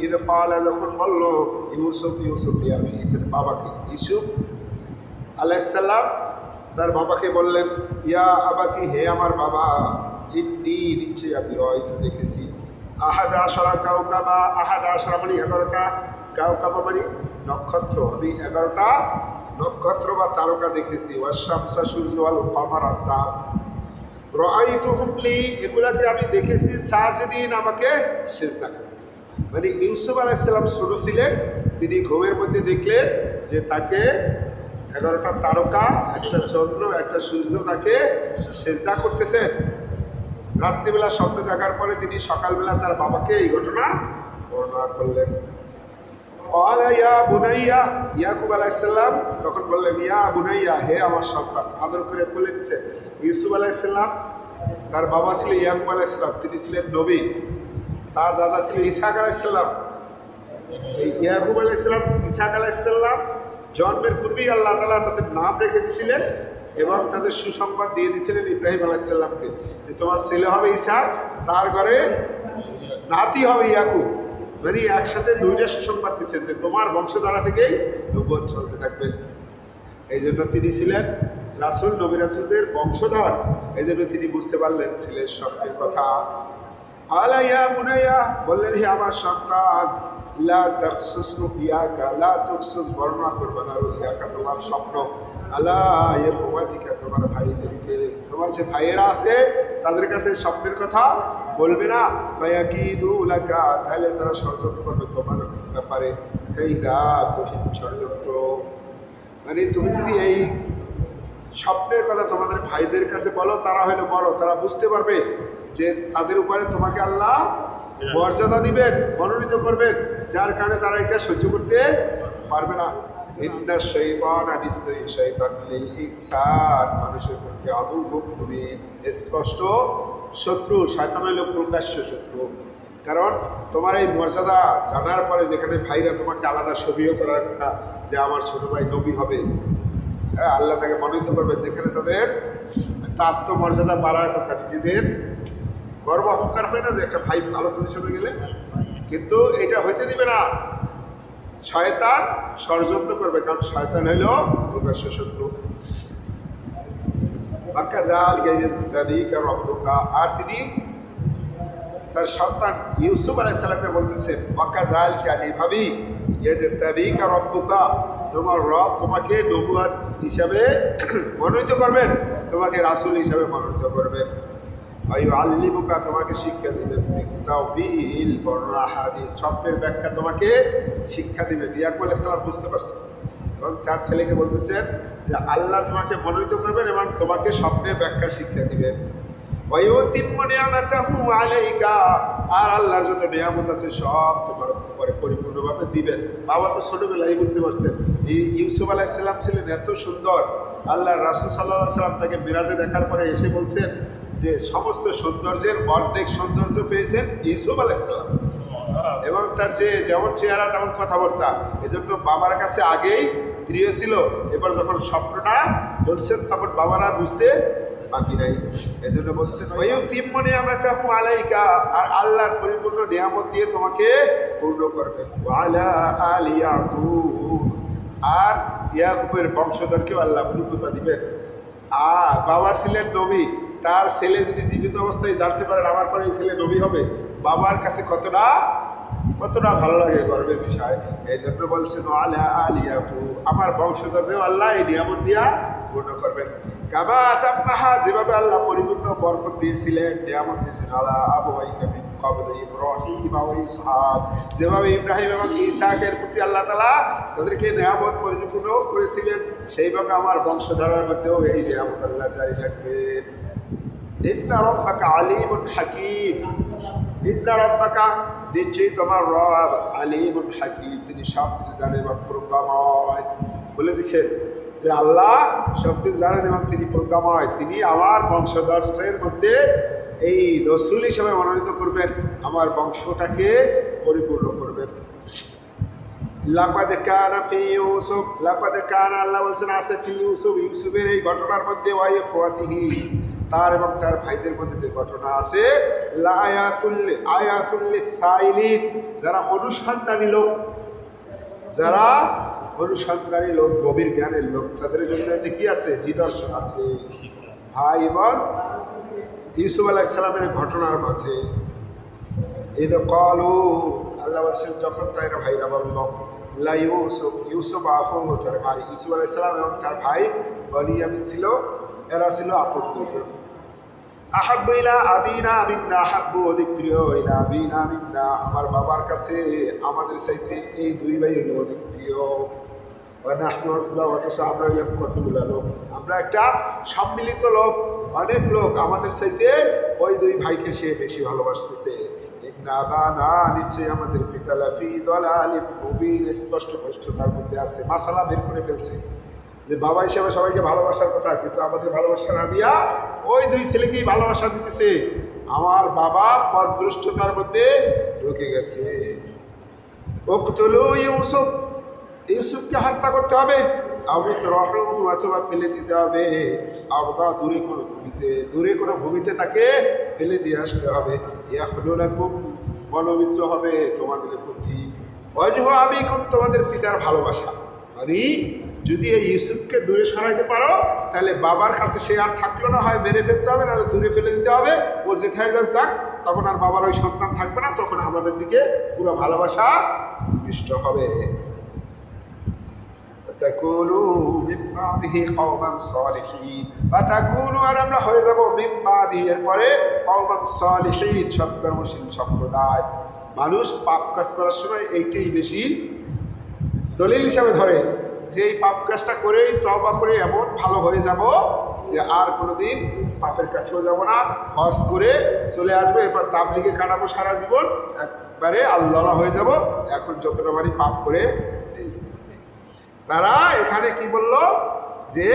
ঈদ পালা যখন বলল ইউসুফ ইউসুফ আমি বাবাকে ইউসুফ আলাইহিসসালাম তার বাবাকে বললেন ইয়া আবাতি হে আমার বাবা ইন্নি নিশ্চয়ই আমি রয়তো দেখেছি আহাদ আশরা কাউকাবা আহাদ আশরা মানে 11টা কাউকাবা মানে নক্ষত্র আমি 11টা নক্ষত্র বা তারকা দেখেছি ওয়াশ-শামসা সূর্য ওয়াল কমার চাঁদ রাআইতুহুম লি এগুলাকে আমি দেখেছি সাজিদিন আমাকে সিজদা করতে মানে ইউসুফ আলাইহিস সালাম ছোট ছিলেন তিনি ঘুমের মধ্যে দেখলেন যে তাকে 11টা তারকা একটা চন্দ্র একটা সূর্য তাকে সিজদা করতেছেন রাত্রিবেলা স্বপ্ন দেখার পরে তিনি সকালবেলা তার বাবাকে এই ঘটনা বর্ণনা করলেন ইয়া বুনাইয়া ইয়াকুব আলাইহিস সালাম তখন বললেন ইয়া বুনাইয়া হে আমার সন্তান আদর করে বলেছেন ইউসুফ আলাইহিস সালাম তার বাবা ছিলেন ইয়াকুব আলাইহিস সালাম তিনি ছিলেন নবী তার দাদা ছিল ইসহাক আলাইহিস সালাম এই ইয়াকুব আলাইহিস সালাম ইসহাক আলাইহিস সালাম জন্মের পূর্বেই আল্লাহ তাআলা তাদের নাম রেখে দিয়েছিলেন এবং তাদের সুসংবাদ দিয়ে দিয়েছিলেন ইব্রাহিম আলাইহিস সালামকে যে তোমার ছেলে হবে ইসহাক তার ঘরে নাতি হবে ইয়াকুব মানে একসাথে দুইটা সুসংবাদ দিচ্ছেন যে তোমার বংশধারা থেকেই নবুয়ত চলতে থাকবে এই জন্য তিনি ছিলেন রাসূল নবী রাসূলদের বংশধর এই জন্য তিনি বুঝতে পারলেন ছেলের স্বপ্নের কথা আলা ইয়া বুনাইয়া বললেন হে আমার সন্তান লা তাকসুস রুয়াকা লা তাকসুস বর্ণনা করবে না রুয়াকা তোমার স্বপ্ন আলা ইখওয়াতিকা তোমার ভাইদেরকে তোমার যে ভাইয়েরা আছে তাদের কাছে স্বপ্নের কথা বলবে না ফায়াকিদু লাকা তাহলে তারা ষড়যন্ত্র করবে তোমার ব্যাপারে কাইদা কঠিন ষড়যন্ত্র মানে তুমি যদি এই স্বপ্নের কথা তোমাদের ভাইদের কাছে বলো তারা হলো বড় তারা বুঝতে পারবে যে তাদের উপরে তোমাকে আল্লাহ মর্যাদা দিবেন মনোনীত করবেন যার কারণে তারা এটা সহ্য করতে পারবে না ইন্না শাইতানা নিশ্চয়ই শয়তান লিল ইনসান মানুষের প্রতি আদুউম মুবিন স্পষ্ট শত্রু শয়তান হলো প্রকাশ্য শত্রু কারণ তোমার এই মর্যাদা জানার পরে যেখানে ভাইরা তোমাকে আলাদা ছবিও করার কথা যে আমার ছোট ভাই নবী হবে হ্যাঁ আল্লাহ তাকে মনোনীত করবেন যেখানে তাদের একটা আত্মমর্যাদা বাড়ার কথা নিজেদের গর্ব অহংকার হয় না যে একটা ভাই ভালো পজিশনে গেলে কিন্তু এটা হইতে দিবে না শয়তান ষড়যন্ত্র করবে কারণ শয়তান হইল প্রকাশ্য শত্রু আর তিনি তার সন্তান ইউসুফ আলাইহিস সালামকে বলতেছেন ওয়াকাদাল কালি ভাবি এই যে তাবিকা রব্বুকা তোমার রব তোমাকে নবুয়ত হিসাবে মনোনীত করবেন তোমাকে রাসূল হিসাবে মনোনীত করবেন আল্লিমুকা তোমাকে শিক্ষা দিবেন তাওবিল বর্ণনা হাদিস স্বপ্নের ব্যাখ্যা তোমাকে শিক্ষা দিবেন ইয়াকুব আলাইহিস সালাম বুঝতে পারছেন এবং তার ছেলেকে বলতেছেন যে আল্লাহ তোমাকে মনোনীত করবেন এবং তোমাকে স্বপ্নের ব্যাখ্যা শিক্ষা দিবেন ওয়ায়ুতিম্মু নি'মাতাহু আলাইকা আর আল্লাহর যত নিয়ামত আছে সব তোমার উপরে পরিপূর্ণভাবে দিবেন বাবা তো ছোটবেলায় বুঝতে পারছেন ইউসুফ আলাইহিস সালাম ছিলেন এত সুন্দর আল্লাহর রাসূল সাল্লাল্লাহু আলাইহি সাল্লাম তাকে মিরাজে দেখার পরে এসে বলছেন যে সমস্ত সৌন্দর্যের অর্ধেক সৌন্দর্য পেয়েছেন ইউসুফ আলাইহিস সালাম এবং তার যে যেমন চেহারা তেমন কথাবার্তা এজন্য বাবার কাছে আগেই প্রিয় ছিল এবার যখন স্বপ্নটা বলছেন তখন বাবারা বুঝতে বাকি নাই এজন্য বলছেন ওয়ায়ুতিম্মু নি'মাতাহু আলাইকা আর আল্লাহর পরিপূর্ণ নিয়ামত দিয়ে তোমাকে পূর্ণ করবেন ওয়া আলা আলি ইয়াকুব আর ইয়াকুবের বংশধরকেও আল্লাহ পূর্ণতা দিবেন আর বাবা ছিলেন নবী তার ছেলে যদি জীবিত অবস্থায় জানতে পারেন আমার পরে এই ছেলে নবী হবে বাবার কাছে কতটা ভালো লাগে গর্বের বিষয় এই জন্য বলছেন আলা আলি ইয়াকুব আমার বংশধরকেও আল্লাহ এই নিয়ামত দিয়া পূর্ণ করবেন কামা আতাম্মাহা যেভাবে আল্লাহ পরিপূর্ণ বরকত দিয়েছিলেন নিয়ামত দিয়েছিলেন আলা আবওয়াইকা মিন ক্বাবল ইব্রাহিম ওয়া ইসহাক যেভাবে ইব্রাহিম এবং ইসহাকের প্রতি আল্লাহ তাআলা তাদেরকে নিয়ামত পরিপূর্ণ করেছিলেন সেইভাবে আমার বংশধরের মধ্যেও এই নিয়ামত আল্লাহ জারি রাখবেন ইন্না রাব্বাকা আলীমুন হাকীম ইন্না রাব্বাকা নিশ্চয়ই তোমার রব আলীমুন হাকীম তিনি সব কিছু জানেন এবং প্রজ্ঞাময় বলে দিচ্ছেন যে আল্লাহ সব কিছু জানেন এবং তিনি প্রজ্ঞাময় তিনি আমার বংশধরের মধ্যে এই রসুল হিসেবে মনোনীত করবেন আমার বংশটাকে পরিপূর্ণ করবেন লাকাদ কানা ফি ইউসুফ লাকাদ কানা আল্লাহ বলছেন আছে ফি ইউসুফ ইউসুফের এই ঘটনার মধ্যে ওয়া ইখওয়াতিহি তার এবং তার ভাইদের মধ্যে যে ঘটনা আছে আয়াতুল লিসাইলিন, যারা অনুসন্ধানী লোক, যারা অনুসন্ধানী লোক, গভীর জ্ঞানের লোক, তাদের জন্য কি আছে? নিদর্শন আছে। ভাই এবং ইউসুফ আলাইহিস সালামের ঘটনার মাঝে ঈদ ক্বালু, আল্লাহ বলছেন যখন তারা ভাইরা বলল লা ইউসুফ আখুহু, তার ভাই ইউসুফ আলাইহিস সালাম এবং তার ভাই বনিয়ামিন ছিল, এরা ছিল আপন দুজন। আহাব্বু ইলা আবিনা মিন্না, আহাব্বু অধিক প্রিয়, ইলা আবিনা মিন্না, আমার বাবার কাছে আমাদের চাইতে এই দুই ভাই হলো অধিক প্রিয়। আমরা কতগুলো লোক, আমরা একটা সম্মিলিত লোক, অনেক লোক, আমাদের চাইতে ওই দুই ভাইকে সে বেশি ভালোবাসতেছে। নিশ্চয়ই আমাদের পিতা লাফি দালালিম মুবিন, স্পষ্ট তার মধ্যে আছে। মাসালা বের করে ফেলছে যে বাবা হিসেবে সবাইকে ভালোবাসার কথা, কিন্তু আমাদের ভালোবাসা না দিয়া ওই দুই ছেলেকেই ভালোবাসা দিতেছে। আমার বাবা পথভ্রষ্টতার মধ্যে ঢুকে গেছে। উকতুলু ইউসুফ, ইউসুফকে হত্যা করতে হবে, অথবা ফেলে দিতে হবে, দূরে কোনো ভূমিতে তাকে ফেলে দিয়ে আসতে হবে। খুব মনোবিত্ত হবে তোমাদের প্রতি, তোমাদের পিতার ভালোবাসা। মানে যদি এই ইউসুফকে দূরে সরাইতে পারো তাহলে বাবার কাছে সে আর থাকলো না, হয় মেরে ফেলতে হবে, নাহলে দূরে ফেলে দিতে হবে। ও যেথায় যাক, তখন আর বাবার ওই সন্তান থাকবে না, তখন আমাদের দিকে পুরো ভালোবাসা নিবিষ্ট হবে। আর আমরা হয়ে যাবো এরপরে সৎকর্মশীল সম্প্রদায়। মানুষ পাপ কাজ করার সময় এইটাই বেশি দলিল হিসাবে ধরে যে এই পাপ কাজটা করেই তওবা করে এমন ভালো হয়ে যাব যে আর কোনোদিন পাপের কাছেও যাব না, হজ করে চলে আসবো, এরপর তাবলীগে কাটাবো সারা জীবন, একবারে আল্লাহ হয়ে যাব। এখন যতটা বাড়ি পাপ করে তারা এখানে কি বলল যে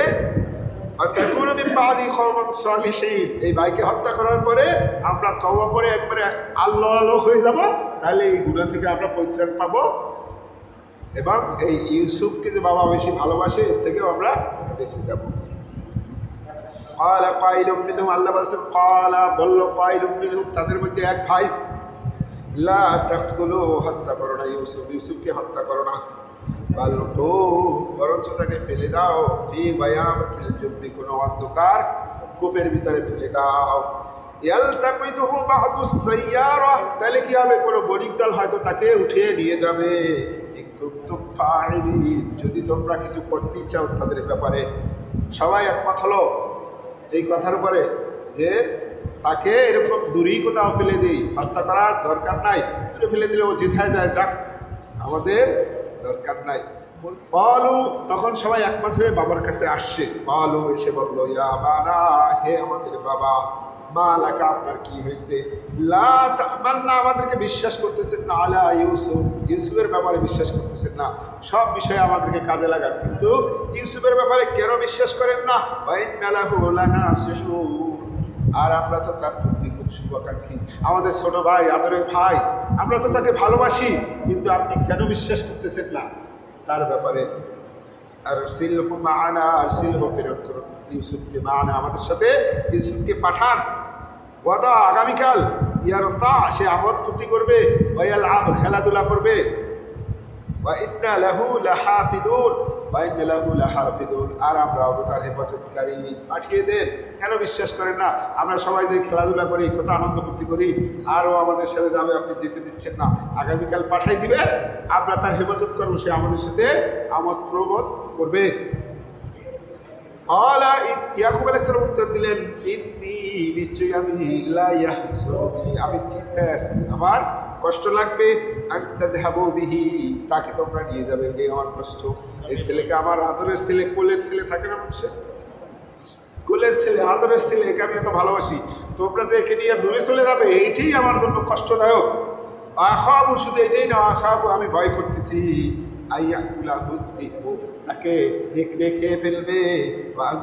এই ভাইকে হত্যা করার পরে আমরা তওবা করে একবারে আল্লাহ হয়ে যাব, তাহলে এই গুনাহ থেকে আমরা পরিত্রাণ পাবো এবং এই ইউসুফকে যে বাবা বেশি ভালোবাসে এর থেকেও আমরা বেঁচে যাব। আল্লাহ বলছেন বলল তাদের মধ্যে এক ভাই, লা তাকতুলু, হত্যা করো না ইউসুফকে হত্যা করো না, বরঞ্চ তাকে ফেলে দাও, ফি বায়ামাতিল জুব্বি, কোনো অন্ধকার কূপের ভিতরে ফেলে দাও। ইয়ালতাকিতুহু বা'দুস সাইয়ারা, তাহলে কি হবে? কোনো বণিক দল হয়তো তাকে উঠিয়ে নিয়ে যাবে। যদি তোমরা কিছু করতে চাও তাদের ব্যাপারে। সবাই একমত হলো এই কথার উপরে যে তাকে এরকম দূরেই কোথাও ফেলে দিই, হত্যা করার দরকার নাই, দূরে ফেলে দিলে ও যেথায় যায় যাক, আমাদের দরকার নাই। কলু, তখন সবাই একমত হয়ে বাবার কাছে আসছে। কলু, এসে বললো, ইয়া আবানা, হে আমাদের বাবা, মা লাকা, আপনার কি হয়েছে? লা তা'মান্না, আমাদেরকে বিশ্বাস করতেছেন না, আলা ইউসুফ, ইউসুফের ব্যাপারে বিশ্বাস করতেছেন না। সব বিষয়ে আমাদেরকে কাজে লাগান, কিন্তু ইউসুফের ব্যাপারে কেন বিশ্বাস করেন না? ওয়া ইন্না লাহু লানাসিহুন, আর আমরা তো তার প্রতি খুব শুভাকাঙ্ক্ষী, আমাদের ছোট ভাই, আদরের ভাই, আমরা তো তাকে ভালোবাসি, কিন্তু আপনি কেন বিশ্বাস করতেছেন না তার ব্যাপারে? আর সিলহু মা'ানা, সিলহু ফেরত করুন ইউসুফকে, মা'ানা, আমাদের সাথে ইউসুফকে পাঠান। ওয়াদা, আগামীকাল, ইয়ারতা, সে আমোদ ফুর্তি করবে, ওয়ায়ালআব, খেলাধুলা করবে। ওয়া ইন্না লাহু লাহাফিদুন, ওয়া ইন্না লাহু লাহাফিদুন, আর আমরা তার হেফাজতকারী। পাঠিয়ে দেন। কেন বিশ্বাস করেন না? আমরা সবাই যে খেলাধুলা করি, কত আনন্দ ফুর্তি করি, আরও আমাদের সাথে যাবে, আপনি যেতে দিচ্ছেন না। আগামীকাল পাঠাই দিবেন, আমরা তার হেফাজত করবো, সে আমাদের সাথে আমোদ প্রমোদ করবে। ইয়াকুব আলাইহিস সালাম উত্তর দিলেন, নিশ্চয়ই আমি চিন্তায় আছি, আমার কষ্ট লাগবে, তাকে তোমরা নিয়ে যাবে, এই আমার কষ্ট। এই ছেলেকে, আমার আদরের ছেলে, কোলের ছেলে থাকে না মানুষের, কোলের ছেলে, আদরের ছেলে, একে আমি এত ভালোবাসি, তোমরা যে একে নিয়ে দূরে চলে যাবে, এইটাই আমার জন্য কষ্টদায়ক। আখাবু, শুধু এটাই না, আখাবু, আমি ভয় করতেছি, তাকে খেয়ে ফেলবে, আর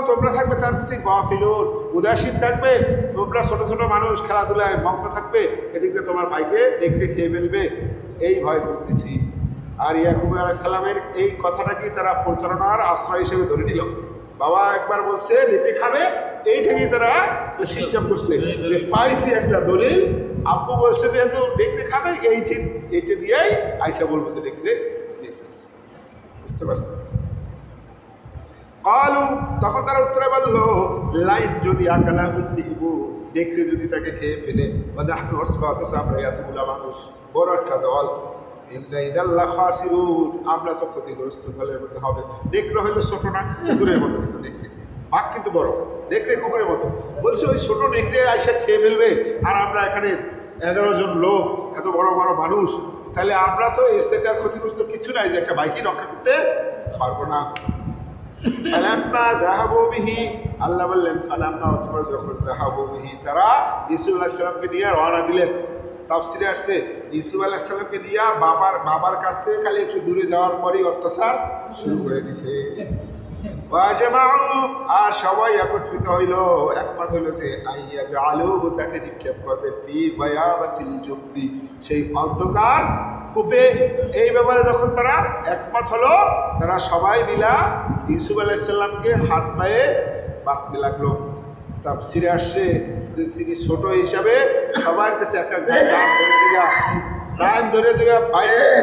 তোমরা থাকবে তার প্রতি গাফিলুন, উদাসীন থাকবে, তোমরা ছোট ছোট মানুষ খেলাধুলায় মগ্ন থাকবে, এদিক দিয়ে তোমার ভাইকে দেখে খেয়ে ফেলবে, এই ভয় করতেছি। আর ইয়াকুব আলাইহিস সালামের এই কথাটাকে তারা প্রতারণার আশ্রয় হিসেবে ধরে নিল। বাবা একবার বলছে রেখে খাবে, এইটাকেই তারা সিস্টেম করছে যে পাইছি একটা দলিল, আব্বু বলছে যেহেতু রেখে খাবে এইটা দিয়েই আয়সা বলবো যে রেখে বুঝতে পারছে। কালু তখন তারা উত্তরে বললো লাইন যদি আকালা দিব দেখলে যদি তাকে খেয়ে ফেলে মানে আমরা এতগুলা মানুষ বড় একটা দল আমরা তো ক্ষতিগ্রস্ত দলের মধ্যে হবে। দেখলে হইলো ছোট না কুকুরের মতো, কিন্তু দেখলে বাঘ কিন্তু বড়, দেখলে কুকুরের মতো। বলছে ওই ছোট নেকড়ে আইসা খেয়ে ফেলবে, আর আমরা এখানে 11 জন লোক, এত বড় বড় মানুষ, তাহলে আমরা তো এর থেকে আর ক্ষতিগ্রস্ত কিছু নাই যে একটা বাইকই রক্ষা করতে পারবো না। আল্লাহ বললেন ফালাম্মা অথবা যখন যাহাবু বিহি তারা ইউসুফ আলাইহিস সালামকে নিয়ে রওনা দিলেন। তাফসিরে আসছে ইউসুফ আলাইহিস সালামকে নিয়ে বাবার কাছ থেকে খালি একটু দূরে যাওয়ার পরই অত্যাচার শুরু করে দিছে। আর সবাই একত্রিত হইল, একমত হইল যে আইয়া জালুহু তাকে নিক্ষেপ করবে ফি গায়াবাতিল জুব্বি সেই অন্ধকার কূপে। এই ব্যাপারে যখন তারা একমত হলো, তারা সবাই মিলা ইউসুফ আলাইহিস সালামকে হাত পায়ে বাঁধতে লাগলো। তাফসিরে আসছে যে তিনি ছোট হিসাবে সবার কাছে একটা গান ধরে ধরে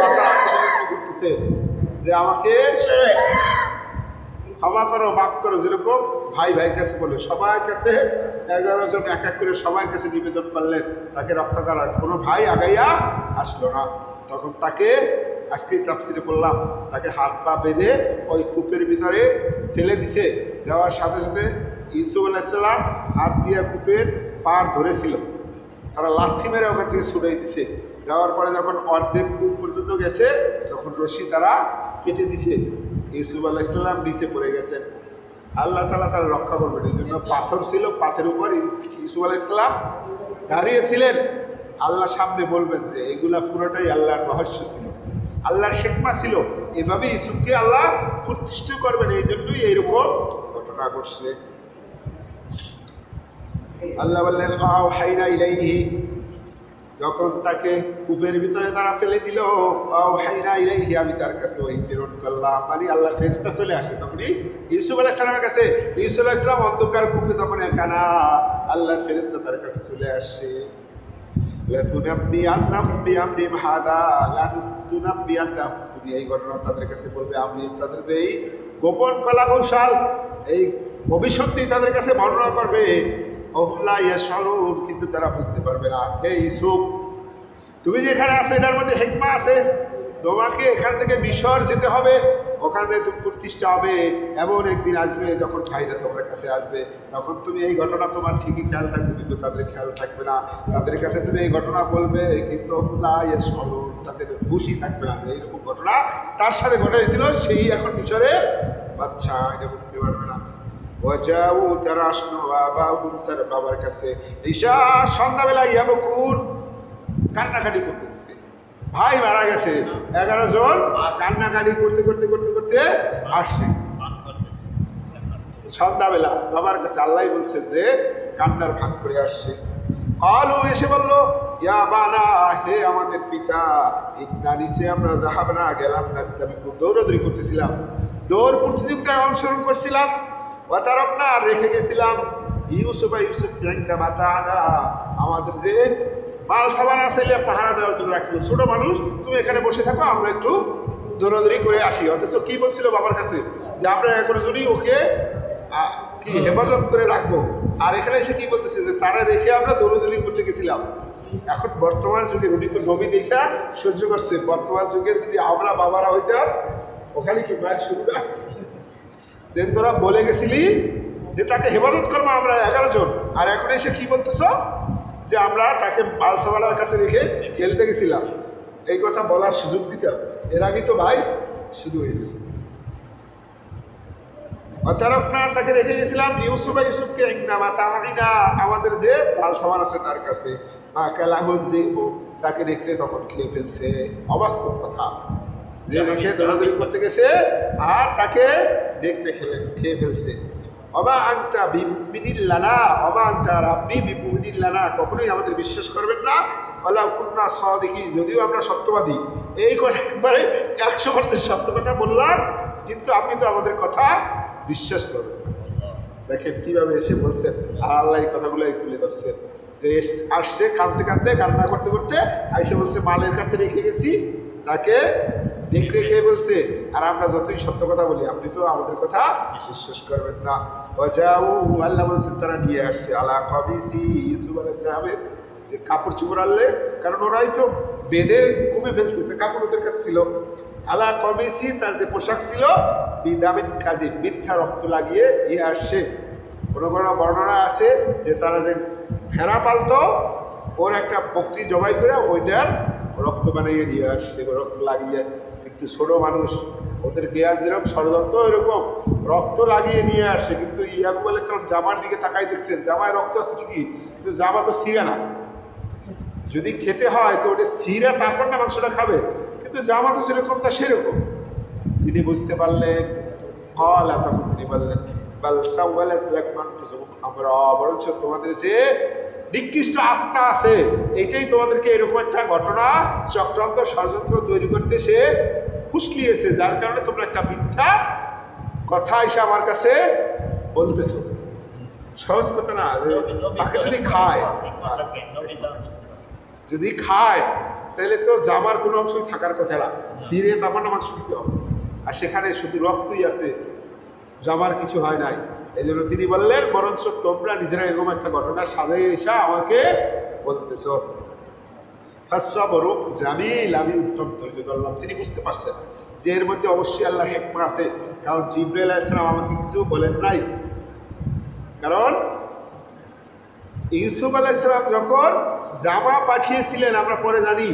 বাঁচার আক্রমণ করতেছে যে আমাকে ক্ষমা করো, মাফ করো, যেরকম ভাই ভাইয়ের কাছে বলে সবার কাছে 11 জন এক এক করে সবার কাছে নিবেদন করলেন তাকে রক্ষা করার। কোনো ভাই আগাইয়া আসলো না। তখন তাকে আজকে তাফসিরে বললাম তাকে হাত পা বেঁধে ওই কূপের ভিতরে ফেলে দিছে। দেওয়ার সাথে সাথে ইউসুফ আলাইহিস সালাম হাত দিয়ে কূপের পার ধরেছিল, তারা লাথি মেরে ওখান থেকে ছুড়াই দিছে। দেওয়ার পরে যখন অর্ধেক কূপ পর্যন্ত গেছে তখন রশি তারা কেটে দিছে। ইউসুফ আলাইহিস সালাম নিচে পড়ে গেছেন। আল্লাহ তাআলা তারা রক্ষা করবেন এই জন্য পাথর ছিল, পাথরের উপর ইউসুফ আলাইহিস সালাম দাঁড়িয়েছিলেন। আল্লাহ সামনে বলবেন যে এগুলা পুরোটাই আল্লাহর রহস্য ছিল, আল্লাহর হিকমা ছিল। এভাবে ইউসুফকে আল্লাহ প্রতিষ্ঠা করবেন, এই জন্যই এইরকম ঘটনা ঘটছে। আল্লাহ বললেন আওহাইনা ইলাইহি যখন তাকে কূপের ভিতরে তারা ফেলে দিল, আওহাইনা ইলাইহি আমি তার কাছে ওহী প্রেরণ করলাম, মানে আল্লাহর ফেরেশতা চলে আসে তখনই ইউসুফ আলাইহিস সালামের কাছে। ইউসুফ আলাইহিস সালাম অন্ধকার কূপে তখন একা না, আল্লাহর ফেরেশতা তার কাছে চলে আসে। তুমি এই ঘটনা তাদের কাছে বলবে, আমি তাদের যে এই গোপন কলা কৌশল এই ভবিষ্যৎ তাদের কাছে বর্ণনা করবে। কিন্তু তারা বুঝতে পারবে না। হে ইউসুফ তুমি যেখানে আছো এটার মধ্যে হিকমা আছে, তোমাকে এখান থেকে মিশর যেতে হবে, ওখানে তুমি প্রতিষ্ঠা হবে। এমন একদিন আসবে যখন ভাইরা তোমার কাছে আসবে, তখন তুমি এই ঘটনা তোমার ঠিকই খেয়াল থাকবে, কিন্তু তাদের খেয়াল থাকবে না। তাদের কাছে তুমি এই ঘটনা বলবে, কিন্তু তাদের খুশি থাকবে না। এইরকম ঘটনা তার সাথে ঘটেছিল, সেই এখন মিশরে বাচ্চা, এটা বুঝতে পারবে না। তারা আসলো তার বাবার কাছে ঈশা সন্ধ্যাবেলা ইয়াবকুন কান্নাকাটি করতে করতে, ভাই মারা গেছে, 11 জন কান্নাকাটি করতে করতে করতে করতে আসছে সন্ধ্যাবেলা বাবার কাছে। আল্লাহ বলছে যে কান্নার ভাগ করে আসছে। আলু এসে বলল ইয়া বানা হে আমাদের পিতা, ইন্না নিচে আমরা যাহাবনা গেলাম নাস্তাবি, খুব দৌড়াদৌড়ি করতেছিলাম, দৌড় প্রতিযোগিতায় অংশগ্রহণ করছিলাম। ওয়াতারকনা রেখে গেছিলাম ইউসুফকে ইনদা মাতানা আমাদের যে মাল সামান আছে পাহারা দেওয়ার জন্য রাখছিল। ছোট মানুষ তুমি এখানে বসে থাকো, আমরা একটু দৌড়াদৌড়ি করে আসি। অথচ কি বলছিল বাবার কাছে যে আমরা 11 জনই ওকে কি হেফাজত করে রাখবো, আর এখানে এসে কি বলতেছে যে তারা রেখে আমরা দৌড়াদৌড়ি করতে গেছিলাম। এখন বর্তমান যুগে উনি তো নবী দেখা সহ্য করছে, বর্তমান যুগে যদি আমরা বাবারা হইতাম ওখানে কি মায়ের শুরুটা যে তোরা বলে গেছিলি যে তাকে হেফাজত করবো আমরা 11 জন, আর এখন এসে কি বলতেছ যে আমরা তাকে বালসাওয়ালার কাছে রেখে খেলতে গেছিলাম। এই কথা বলার সুযোগ দিতাম, এর আগে তো ভাই শুরু হয়ে যেত। অতারকনা তাকে রেখে গেছিলাম ইউসুফকে আমাদের যে বালসাওয়াল আছে তার কাছে, তাকে রেখে তখন খেয়ে ফেলছে। অবাস্তব কথা যে রেখে দৌড়াদৌড়ি করতে গেছে আর তাকে রেখে খেয়ে ফেলছে। অবা আংতা বিমিনিল্লানা অবা আংতা আর আপনি বিমিনিল্লানা কখনোই আমাদের বিশ্বাস করবেন না। বলা কুন্না সাদিকি যদিও আমরা সত্যবাদী, এই কথা একবারে 100% সত্য কথা বললাম, কিন্তু আপনি তো আমাদের কথা বিশ্বাস করবেন না। দেখেন কিভাবে এসে বলছেন, আর আল্লাহ এই কথাগুলো তুলে ধরছেন যে আসছে কাঁদতে কাঁদতে কান্না করতে করতে আইসে বলছে মালের কাছে রেখে গেছি, তাকে নেকড়ে খেয়ে বলছে। আর আমরা যতই সত্য কথা বলি আপনি তো আমাদের কথা বিশ্বাস করবেন না। বাজাও আল্লাহ বলছেন তারা নিয়ে আসছে আলা কবিসি ইউসুফ আলাইহিস সালামের যে কাপড় চোপড় আনলে, কারণ ওরাই তো বেঁধে কমে ফেলছে, তো কাপড় ওদের কাছে ছিল। আলা কবিসি তার যে পোশাক ছিল বিদামিন কাদি মিথ্যা রক্ত লাগিয়ে নিয়ে আসছে। কোনো কোনো বর্ণনা আছে যে তারা যে ভেড়া পালতো ওর একটা বকরি জবাই করে ওইটার রক্ত বানিয়ে নিয়ে আসছে, রক্ত লাগিয়ে। কিন্তু ছোট মানুষ, ওদের জ্ঞান যেরকম ষড়যন্ত্র এরকম রক্ত লাগিয়ে নিয়ে আসে। কিন্তু ইয়াকুব আলাইহিস সালাম জামার দিকে তাকাই দেখছেন, জামায় রক্ত আছে ঠিকই, কিন্তু জামা তো ছিঁড়ে না। যদি খেতে হয় তো ওটা ছিঁড়ে তারপর না মাংসটা খাবে, কিন্তু জামা তো যেরকম তা সেরকম। তিনি বুঝতে পারলেন, তখন তিনি বললেন বাল সাওয়ালাত লাকুম আনফুসুকুম, আমরা বরঞ্চ তোমাদের যে নিকৃষ্ট আত্মা আছে এইটাই তোমাদেরকে এরকম একটা ঘটনা চক্রান্ত ষড়যন্ত্র তৈরি করতে সে ফুসলিয়েছে, যার কারণে তোমরা একটা মিথ্যা কথা এসে আমার কাছে বলতেছো। সহজ কথা না, তাকে যদি খায় তাহলে তো জামার কোনো অংশই থাকার কথা না, ছিঁড়ে তারপর না মাংস খেতে হবে। আর সেখানে শুধু রক্তই আছে, জামার কিছু হয় নাই। এই জন্য তিনি বললেন বরঞ্চ তোমরা নিজেরা এরকম একটা ঘটনা সাজাই এসে আমাকে বলতেছ। ফাসসাবরু জামিল, আমি উত্তম ধৈর্য ধরলাম। তিনি বুঝতে পারছেন যে এর মধ্যে অবশ্যই আল্লাহর হিকমত আছে, কারণ জিবরাইল আলাইহিস সালাম আমাকে কিছু বলেন নাই। কারণ ইউসুফ আলাইহিস সালাম যখন জামা পাঠিয়েছিলেন আমরা পরে জানি,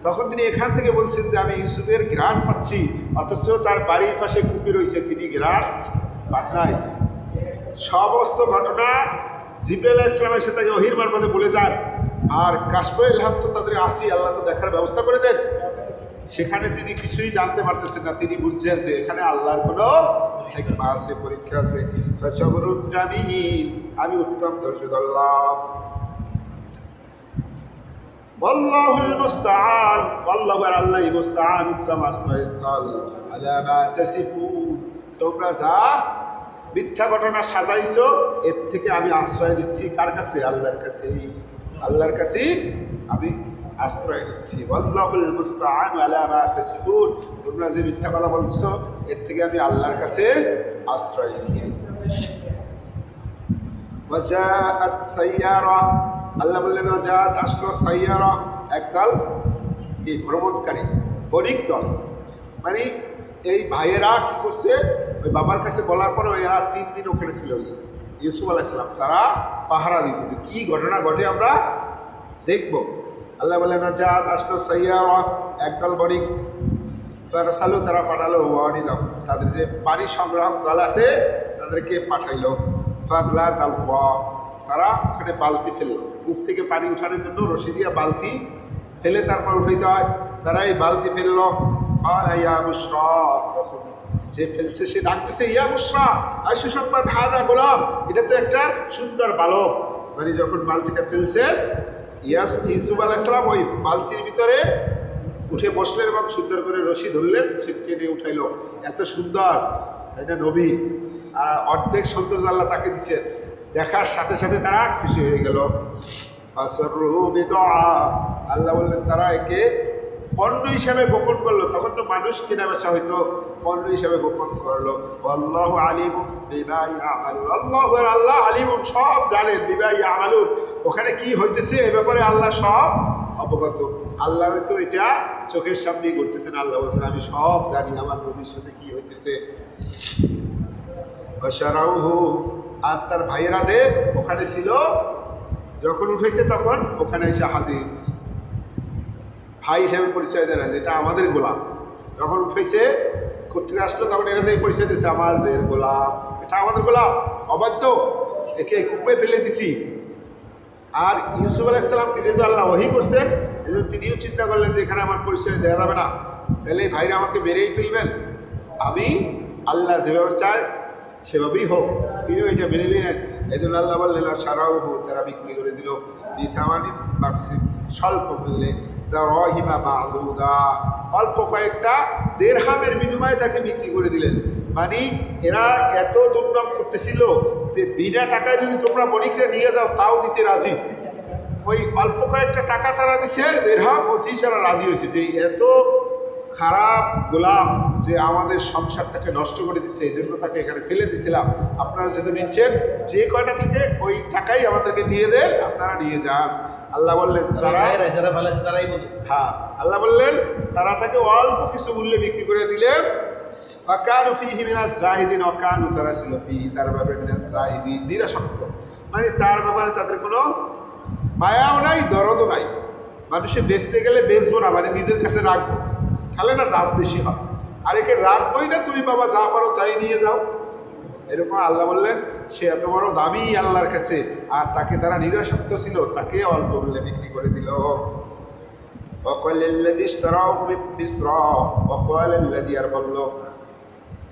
তখন তিনি এখান থেকে বলছেন যে আমি ইউসুফের ঘ্রাণ পাচ্ছি, অথচ তার বাড়ির পাশে কুফি রয়েছে, তিনি ঘ্রাণ পান নাই। সমস্ত ঘটনা জিবরাইল আলাইহিস সালামের সাথে ওহীর মারফতে বলে যান। আর কাশফে ইলহাম তো তাদের আসি, আল্লাহ তো দেখার ব্যবস্থা করে দেন। সেখানে তিনি কিছুই জানতে পারতেছেন না, তিনি বুঝছেন যে এখানে আল্লাহর কোনো হিকমত আছে, পরীক্ষা আছে। ফাসাবরুন জামিল, আমি উত্তম ধৈর্য ধরলাম। ওয়াল্লাহুল মুস্তাআন, আল্লাহু আল্লাহই মুস্তাআন, উত্তম আশ্রয়স্থল। আলা মা তাসিফুন, তোমরা যা মিথ্যা ঘটনা সাজাইছো এর থেকে আমি আশ্রয় নিচ্ছি কার কাছে? আল্লাহর কাছে। আল্লাহর কাছে আমি আশ্রয় নিচ্ছি। ওয়াল্লাহুল মুস্তাআন আলা মা তাসিফুন, তোমরা যে মিথ্যা কথা বলছো এর থেকে আমি আল্লাহর কাছে আশ্রয় নিচ্ছি। ওয়াজাআত সাইয়ারা, আল্লাহ বললেন ওয়াজাআত আসলো সাইয়ারা, একদল এই ভ্রমণকারী বণিক দল। মানে এই ভাইয়েরা কি করছে, ওই বাবার কাছে বলার পরে এরা 3 দিন ওখানে ছিল ইউসুফ আলাইহিস সালাম, তারা পাহারা দিত যে কী ঘটনা ঘটে আমরা দেখব। আল্লাহ বললেন জাত আসলো সাইয়ারা, একদল বণিক। ফারসালু, তারা পাঠালো ওয়ারিদাম, তাদের যে পানি সংগ্রাহক দল আছে তাদেরকে পাঠাইলো। ফাদলা দালওয়া, তারা ওখানে বালতি ফেললো, কূপ থেকে পানি উঠানোর জন্য রশি দিয়া বালতি ফেলে তারপর উঠাইতে হয়। তারা এই বালতি ফেললো। আর ইয়া বুশরা, তখন যে ফেলছে সে ডাকতেছে ইয়া বুশরা, আর সুসংবাদ, হাদা গোলাম, এটা তো একটা সুন্দর বালক। মানে যখন বালতিটা ফেলছে ইউসুফ আলাইহিস সালাম ওই বালতির ভিতরে উঠে বসলেন এবং সুন্দর করে রশি ধরলেন, সে টেনে উঠাইল। এত সুন্দর, তাই না নবী? আর অর্ধেক সৌন্দর্য আল্লাহ তাকে দিচ্ছেন। দেখার সাথে সাথে তারা খুশি হয়ে গেল। আল্লাহ বললেন তারা একে পণ্য হিসাবে গোপন করলো। তখন তো মানুষ কেনা বেচা হয়তো, পণ্য হিসাবে গোপন করলো। আল্লাহু আলিমুম বিমা ইয়ামালুন, আল্লাহ আলিমুম, সব জানেন, বিমা ইয়ামালুন, ওখানে কি হইতেছে এ ব্যাপারে আল্লাহ সব অবগত। আল্লাহ তো এটা চোখের সামনেই করতেছেন। আল্লাহ বলছেন আমি সব জানি আমার ভবিষ্যতে কি হইতেছে। আর তার ভাইয়েরা যে ওখানে ছিল যখন উঠেছে তখন ওখানে এসে হাজির। ভাই হিসেবে পরিচয় দেয় না, যেটা আমাদের গোলাম। যখন উঠেছে কোথেকে আসলো তখন এরা যে পরিচয় দিচ্ছে আমাদের গোলাম, এটা আমাদের গোলাম, অবাধ্য, একে কূপে ফেলে দিছি। আর ইউসুফ আলাইহিস সালামকে যেহেতু আল্লাহ ওহী করছেন, এই জন্য তিনিও চিন্তা করলেন যে এখানে আমার পরিচয় দেওয়া যাবে না, তাহলে এই ভাইরা আমাকে মেরেই ফেলবেন। আমি আল্লাহ যেভাবে চাই সেভাবেই হোক, তিনিও এটা মেনে নিলেন। এই জন্য আল্লাহ বললেন সারাও হোক, তারা বিক্রি করে দিল বিথামানি বাক্সি, স্বল্প মূল্যে, রহিমা মাহদুদা, অল্প কয়েকটা দেড়হামের বিনিময়ে তাকে বিক্রি করে দিলেন। মানে এরা এত দুর্নাম করতেছিল যে বিনা টাকায় যদি তোমরা বণিকরা নিয়ে যাও তাও দিতে রাজি। ওই অল্প কয়েকটা টাকা তারা দিছে, দেড়হাম অতি সারা রাজি হয়েছে যে এত খারাপ গোলাম যে আমাদের সংসারটাকে নষ্ট করে দিচ্ছে, এই জন্য তাকে এখানে ফেলে দিছিলাম। আপনারা যেহেতু নিচ্ছেন যে কয়টা থেকে ওই টাকাই আমাদেরকে দিয়ে দেন, আপনারা নিয়ে যান। আল্লাহ বললেন তারা যারা ভালো আছে তারাই বলছে। হ্যাঁ, আল্লাহ বললেন তারা তাকে অল্প কিছু মূল্যে বিক্রি করে দিলেন। ওয়াকানু ফীহি মিনাজ জাহিদিন, ওয়াকানু তারা ছিল ফীহি তার ব্যাপারে মিনাজ জাহিদিন, নিরাসক্ত। মানে তার ব্যাপারে তাদের কোনো মায়াও নাই, দরদও নাই। মানুষে বেচতে গেলে বেচবো না, মানে নিজের কাছে রাখবো, তাহলে না দাম বেশি হয়। আর একে রাখবোই না, তুমি বাবা যা পারো তাই নিয়ে যাও, এরকম আল্লাহ বললেন। সে এত বড় দামি আল্লাহর কাছে, আর তাকে তারা নিরাসক্ত ছিল, তাকে অল্প মূল্যে বিক্রি করে দিল। وقال الذي اشتراه من مصر وقال الذي আর বলল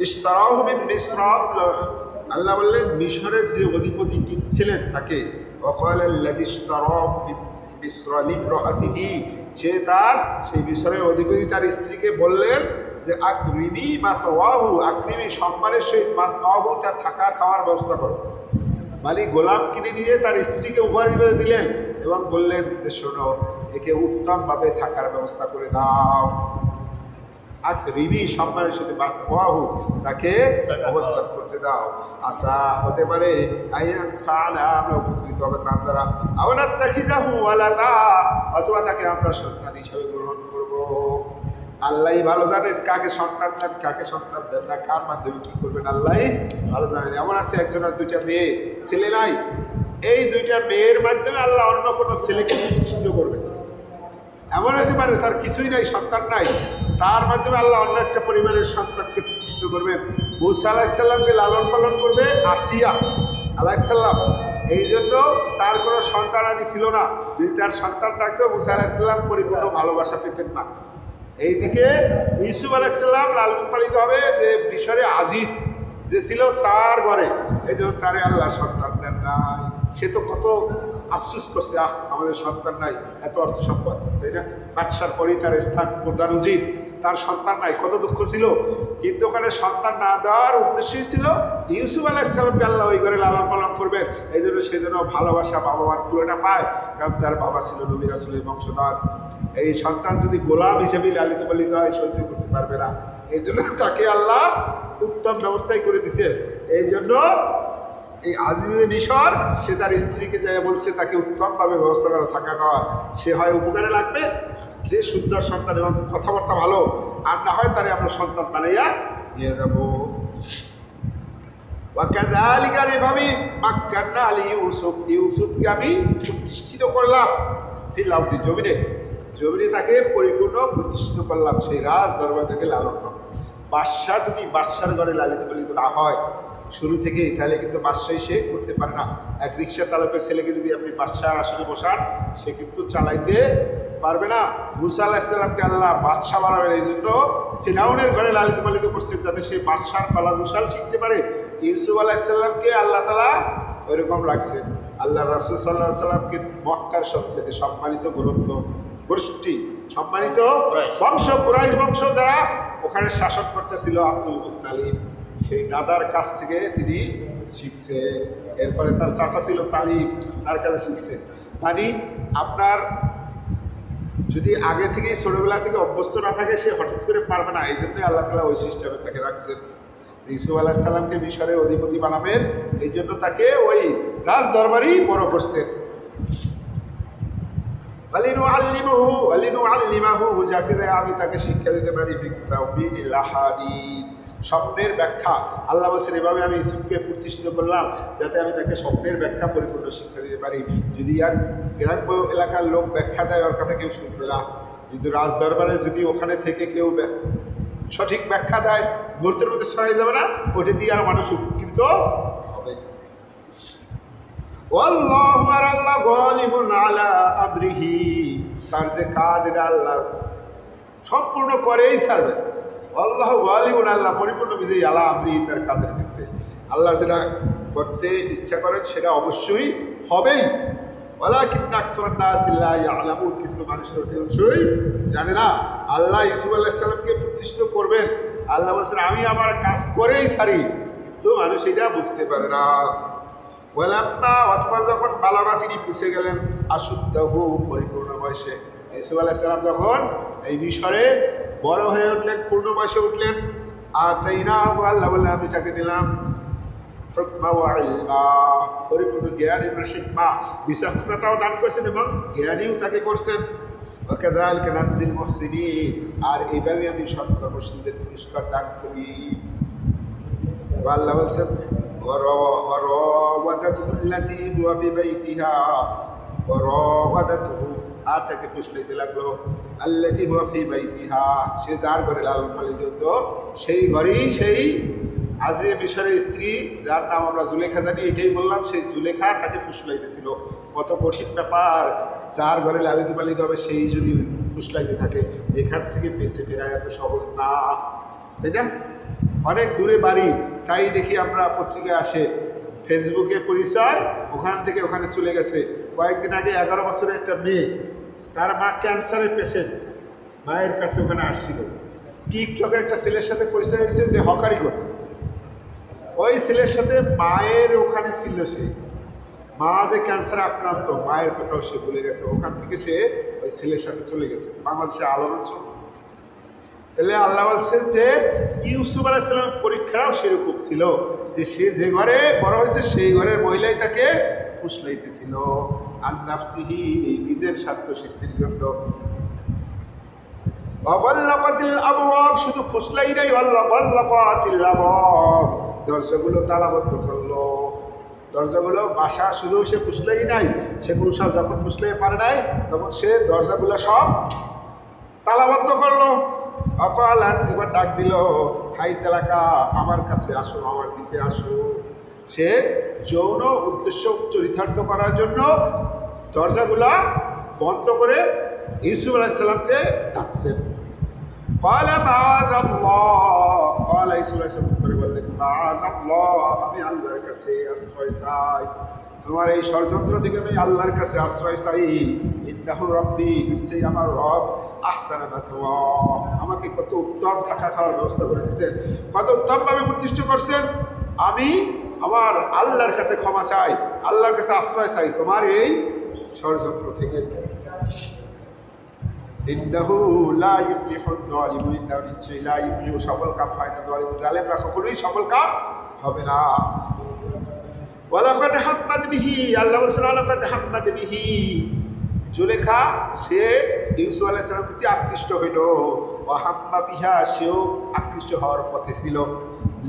اشتراه من مصر, আল্লাহ বললেন মিশরের যে অধিপতি ছিলেন তাকে। وقال الذي اشتراه من مصر لامرأته, সে তার সেই মিশরের অধিপতি তার স্ত্রীকে বললেন যে আকরিমি মাসওয়াহু, আকরিমি সম্মানের সহিত মাসওয়াহু, তার থাকা খাওয়ার ব্যবস্থা করো। মানে গোলাম কিনে নিয়ে তার স্ত্রীকে উপহার হিসেবে দিলেন এবং বললেন যে শোনো, একে উত্তমভাবে থাকার ব্যবস্থা করে দাও। আকরিমি সম্মানের সাথে মাসওয়াহু, তাকে অবস্থান করতে দাও। আশা হতে পারে আইয়ান ফাআলা, আমরা উপকৃত হবে তার দ্বারা। আওয়ালা তাখিদাহু ওয়ালাদা, অথবা তাকে আমরা সন্তান হিসেবে গ্রহণ করব। আল্লাহই ভালো জানেন কাকে সন্তান দেন, কাকে সন্তান দেন না, কার মাধ্যমে কি করবেন আল্লাহই ভালো জানেন। এমন আছে একজনের দুইটা মেয়ে, ছেলে নাই, এই দুইটা মেয়ের মাধ্যমে আল্লাহ অন্য কোনো ছেলেকে প্রতিষ্ঠিত করবেন। এমন হতে পারে তার কিছুই নাই, সন্তান নাই, তার মাধ্যমে আল্লাহ অন্য একটা পরিবারের সন্তানকে প্রতিষ্ঠিত করবেন। মূসা আলাইহিসসালামকে লালন পালন করবে আসিয়া আলাইহিসসালাম, এই জন্য তার কোনো সন্তান আদি ছিল না। যদি তার সন্তান থাকতো মূসা আলাইহিসসালাম পরিপূর্ণ ভালোবাসা পেতেন না। এইদিকে ইউসুফ আলাইহিসসালাম লালন পালিত হবে যে মিশরে আজিজ যে ছিল তার ঘরে, এই জন্য তারে আল্লাহ সন্তান দেন নাই। সে তো কত আফসোস করছে, আমাদের সন্তান নাই, এত অর্থ সম্পদ, তাই না? বাদশার পরেই তার স্থান প্রধান উচিত, তার সন্তান নাই, কত দুঃখ ছিল। কিন্তু ওখানে সন্তান না দেওয়ার উদ্দেশ্যই ছিল ইউসুফ আলাইহিসসালামকে আল্লাহ ওই ঘরে লালন পালন করবেন, এই জন্য সে যেন ভালোবাসা বাবা মার পুরোটা পায়, কারণ তার বাবা ছিল নবী রাসূলের বংশধর। এই সন্তান যদি গোলাম হিসেবে লালিত পালিত হয় সহ্য করতে পারবে না, এই জন্য তাকে আল্লাহ উত্তম ব্যবস্থাই করে দিচ্ছেন। এই জন্য এই আজিজে মিশর সে তার স্ত্রীকে যাই বলছে তাকে উত্তমভাবে ব্যবস্থা করা, থাকা খাওয়ার, সে হয় উপকারে লাগবে, যে সুন্দর সন্তান এবং কথাবার্তা ভালো, আর না হয় তারে আমরা সন্তান বানাইয়া নিয়ে যাবো। ওয়াকাযালিকা, এভাবেই মাক্কান্না আলী ইউসুফ, ইউসুফকে আমি প্রতিষ্ঠিত করলাম ফিল আরদি, জমিনে, জমিনে তাকে পরিপূর্ণ প্রতিষ্ঠিত করলাম। সেই রাজ দরবার থেকে লালন পালন। বাদশাহ যদি বাদশার ঘরে লালিত পালিত না হয় শুরু থেকেই, তাহলে কিন্তু বাদশাহী সে করতে পারে না। এক রিক্সা চালকের ছেলেকে যদি আপনি বাদশার আসলে বসান, সে কিন্তু চালাইতে পারবে না। মূসা আলাইহিসসালামকে আল্লাহ বাদশাহ বানাবেন, এই জন্য ফিরআউনের ঘরে লালিত পালিত করছেন যাতে সে বাদশার কলা কুশল শিখতে পারে। ইউসুফ আলাইহিসসালামকে আল্লাহ তাআলা ওইরকম রাখছেন। আল্লাহ রাসূল সাল্লাল্লাহু আলাইহি সাল্লামকে মক্কার সবচেয়ে সম্মানিত গোষ্ঠী, সম্মানিত বংশ, কুরাইশ বংশ যারা ওখানে শাসন করতেছিল, আব্দুল মুত্তালিব, সেই দাদার কাছ থেকে তিনি শিখছে। এরপরে তার চাচা ছিল তালিব, তার কাছে শিখছে। মানে আপনার যদি আগে থেকেই ছোটবেলা থেকে অভ্যস্ত না থাকে, সে হঠাৎ করে পারবে না। এই জন্যই আল্লাহ তাআলা ওই সিস্টেমে তাকে রাখছেন। ইউসুফ আলাইহিসসালামকে মিশরের অধিপতি বানাবেন, এই জন্য তাকে ওই রাজ দরবারই বড় করছেন। আমি তাকে শিক্ষা দিতে পারি স্বপ্নের ব্যাখ্যা। আল্লাহ বলছেন এভাবে আমি ইউসুফকে প্রতিষ্ঠিত করলাম যাতে আমি তাকে স্বপ্নের ব্যাখ্যা পরিপূর্ণ শিক্ষা দিতে পারি। যদি এক গ্রাম্য এলাকার লোক ব্যাখ্যা দেয়, ওর কথা কেউ শুনবে না, কিন্তু রাজ দরবারে যদি ওখানে থেকে কেউ সঠিক ব্যাখ্যা দেয়, মুহূর্তের মধ্যে সরাই যাবে না, ওটা দিয়ে আর মানুষ উপকৃত হবে। তার যে কাজ এটা আল্লাহ সম্পূর্ণ করেই ছাড়বেন। আল্লাহ গালিবুন, আল্লাহ পরিপূর্ণ বিজয়ী আলা আমরিহি, তার কাজের ক্ষেত্রে আল্লাহ যেটা করতে ইচ্ছা করেন সেটা অবশ্যই হবেই। ওয়ালাকিন্না আকসারান নাসি লা ইয়ালামুন, কিন্তু মানুষের অধিকাংশই জানে না। আল্লাহ ইউসুফ আলাইহিস সালামকে প্রতিষ্ঠিত করবেন, আল্লাহ বলছেন আমি আমার কাজ করেই ছাড়ি, কিন্তু মানুষ এটা বুঝতে পারে না। ওয়ালাম্মা অথবা যখন বালাগা তিনি পুষে গেলেন আশুদ্দাহু পরিপূর্ণ বয়সে, ইউসুফ আলাইহিস সালাম যখন এই মিশরে বড় হয়ে উঠলেন, পূর্ণ বয়সে উঠলেন, আতাইনাহু আল্লাহ বললেন আমি তাকে দিলাম হুকমা ওয়া ইলমা, পরিপূর্ণ জ্ঞান এবং হিকমা, বিচক্ষণতাও দান করেছেন এবং জ্ঞানীও তাকে করছেন। ওয়া কাযালিকা নাজিল মুহসিনিন, আর এইভাবে আমি সৎকর্মশীলদের পুরস্কার দান করি। আল্লাহ বলছেন وراودته التي هو ببيتها وراودته, আর তাকে ফুসলাইতে লাগলো আল্লাতী হুয়া ফি বাইতিহা, সে যার ঘরে লালন পালিত হতো সেই ঘরেই সেই আজিজ মিশরের স্ত্রী যার নাম আমরা জুলেখা জানি, এটাই বললাম, সেই জুলেখা তাকে ফুসলাইতেছিল। কত কঠিন ব্যাপার, যার ঘরে লালিত পালিত হবে সেই যদি ফুসলাইতে থাকে, এখান থেকে বেঁচে ফেরা এত সহজ না, তাই না? অনেক দূরে বাড়ি, তাই দেখি আমরা পত্রিকায় আসে ফেসবুকে পরিচয়, ওখান থেকে ওখানে চলে গেছে। কয়েকদিন আগে 11 বছরের একটা মেয়ে, তার মা ক্যান্সারের পেশেন্ট, মায়ের কাছে ওখানে আসছিল। টিকটকে একটা ছেলের সাথে পরিচয় হয়েছে যে হকারি করত, ওই ছেলের সাথে মায়ের ওখানে ছিল, সে মা যে ক্যান্সারে আক্রান্ত, মায়ের কথাও সে ভুলে গেছে, ওখান থেকে সে ওই ছেলের সাথে চলে গেছে বাংলাদেশে আলোড়ন চল। তাহলে আল্লাহ বলছেন যে ইউসুফ আলাইহিস সালামের পরীক্ষাও সেরকম ছিল, যে সে যে ঘরে বড় হয়েছে সেই ঘরের মহিলাই তাকে ফুসলাইতেছিল আন নাফসিহি, নিজের স্বার্থ সিদ্ধির জন্য। ওয়াল্লাকাতিল আবওয়াব, শুধু ফুসলাই নাই, ওয়াল্লাকাতিল আবওয়াব, দরজাগুলো তালাবদ্ধ করলো। দরজাগুলো বাসা শুধু সে ফুসলাই নাই, সে কৌশল যখন ফুসলাই পারে নাই তখন সে দরজাগুলো সব তালাবদ্ধ করলো। অকালাত, এবার ডাক দিল হাই তেলাকা, আমার কাছে আসো, আমার দিকে আসো। সে যৌন উদ্দেশ্য চরিতার্থ করার জন্য দরজাগুলা বন্ধ করে ইউসুফ আলাইহিস সালামকে ডাকছেন। আমি আল্লাহর কাছে আশ্রয় চাই, তোমার এই ষড়যন্ত্র থেকে আমি আল্লাহর কাছে আশ্রয় চাই। ইন্নাহু রব্বি, নিশ্চয়ই আমার রব আহসানা মাথওয়া, আমাকে কত উত্তম থাকা খাওয়ার ব্যবস্থা করে দিচ্ছেন, কত উত্তমভাবে প্রতিষ্ঠা করছেন। আমি আমার আল্লাহর কাছে ক্ষমা চাই, আল্লাহর কাছে আশ্রয় চাই তোমার এই ষড়যন্ত্র থেকে। ইন্নাহু লা ইফলিহুল যালিমুন, ইন্নাহু নিশ্চয়ই লা ইফলিহু, সফল কাম হয় না, জালেমরা কখনোই সফল কাম হবে না। ওয়ালাকাদ হাম্মাদ বিহি, আল্লাহ বলছেন ওয়ালাকাদ হাম্মাদ বিহি, জুলেখা সে ইউসুফ আলাইহিস সালামের প্রতি আকৃষ্ট হইল। ওয়া হাম্মা বিহা, সেও আকৃষ্ট হওয়ার পথে ছিল।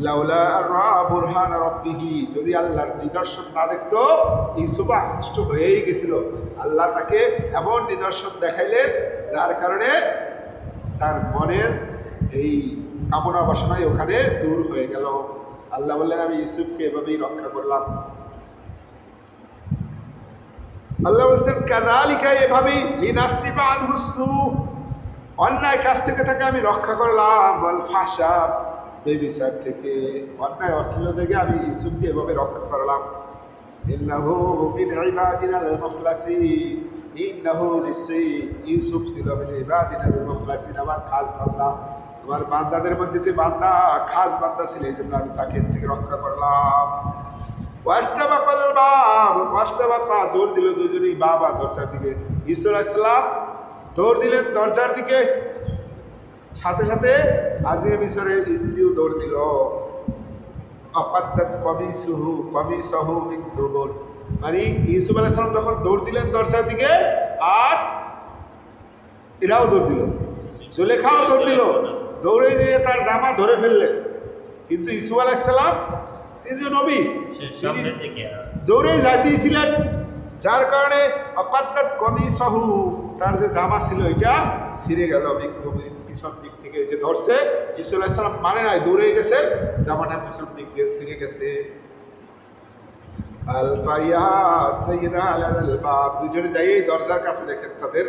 লাউলা রা বুরহান রাব্বিহি, যদি আল্লাহর নিদর্শন না দেখতো ইউসুফ আকৃষ্ট হয়েই গেছিল। আল্লাহ তাকে এমন নিদর্শন দেখাইলেন যার কারণে তার মনের এই কামনা বাসনায় ওখানে দূর হয়ে গেল। আল্লাহ বললেন আমি ইউসুফকে এভাবেই রক্ষা করলাম। আল্লাহ বলছেন কাযালিকা, এভাবেই লিনাসরিফা আনহু সু, অন্যায় কাজ থেকে তাকে আমি রক্ষা করলাম। ওয়াল ফাহশা, বেবিচার থেকে, অন্যায় অশ্লীলতা থেকে আমি ইউসুফকে এভাবে রক্ষা করলাম। ইন্নাহু মিন ইবাদিনাল মুখলাসিন, ইন্নাহু নিশ্চয়ই ইউসুফ ছিল মিন ইবাদিনাল মুখলাসিন, আমার খাস বান্দা, আমার বান্দাদের মধ্যে যে বান্দা খাস বান্দা ছিল, এই জন্য আমি তাকে থেকে রক্ষা করলাম। ওয়াস্তাবাকাল বাব, ওয়াস্তাবাকা, দৌড় দিল দুজনেই বাবা দরজার দিকে। ইউসুফ আলাইহিস সালাম দৌড় দিলেন দরজার দিকে, সাথে সাথে আজিজ মিশরের স্ত্রীও দৌড় দিল। অকাদ্দাত কমিসহু মিন দুবুর, মানে ইউসুফ আলাইহিস সালাম যখন দৌড় দিলেন দরজার দিকে, আর এরাও দৌড় দিল, জুলেখাও দৌড় দিল, দৌড়ে গিয়ে তার জামা ধরে ফেললেন। কিন্তু ইউসুফ আলাইহিস সালাম তিনি যে নবী, দৌড়ে যাইতেছিলেন, যার কারণে অকাদ্দাত কমিসহু, তার যে জামা ছিল এটা ছিঁড়ে গেল পিছন দিক থেকে, যে ধরছে ইউসুফ আলাইহিস সালাম মানে নাই, দৌড়ে গেছে, জামাটা পিছন দিক দিয়ে ছিঁড়ে গেছে। আলফাইয়া সাইয়্যিদা আলাল বাব, দুজনে যাই এই দরজার কাছে দেখেন তাদের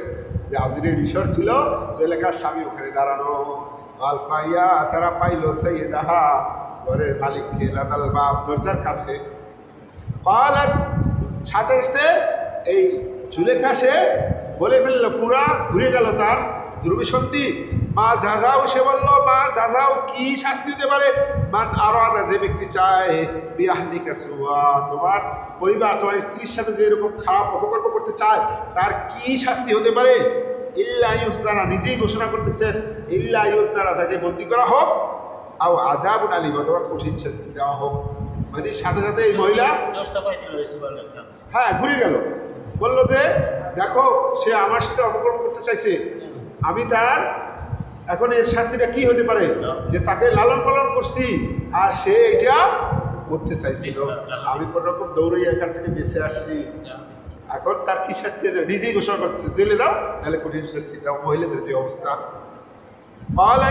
যে আজিরের মিশর ছিল, জুলেখার স্বামী ওখানে দাঁড়ানো। আলফাইয়া, তারা পাইল সাইয়্যিদাহা, ঘরের মালিককে, লাদাল বাব, দরজার কাছে। কালাত, সাথে সাথে এই জুলেখা সে বলে ফেললো, পুরা ঘুরে গেল তার দুর্বিসন্ধি। মা জাযাও, সে বলল মা জাযাও, কি শাস্তি হতে পারে? মান আরাদা, যে ব্যক্তি চায় বিআহলিকা সুআ, তোমার পরিবার তোমার স্ত্রীর সাথে যে এরকম খারাপ অপকর্ম করতে চায় তার কি শাস্তি হতে পারে? ইল্লা ইউসজানা, নিজেই ঘোষণা করতেছেন ইল্লা ইউসজানা, তাকে বন্দী করা হোক, আও আযাবুন আলীম, অথবা কঠিন শাস্তি দেওয়া হোক। মানে সাথে সাথে এই মহিলা হ্যাঁ ঘুরে গেল, বলল যে দেখো সে আমার সাথে অপকর্ম করতে চাইছে, আমি তার এখন এর শাস্তিটা কি হতে পারে? যে তাকে লালন পালন করছি আর সে এটা করতে চাইছিল, আমি কোন রকম দৌড়ে এখান থেকে বেঁচে আসছি, এখন তার কি শাস্তি? নিজেই ঘোষণা করতেছে জেলে দাও, নাহলে কঠিন শাস্তি দাও। মহিলাদের যে অবস্থা। পালা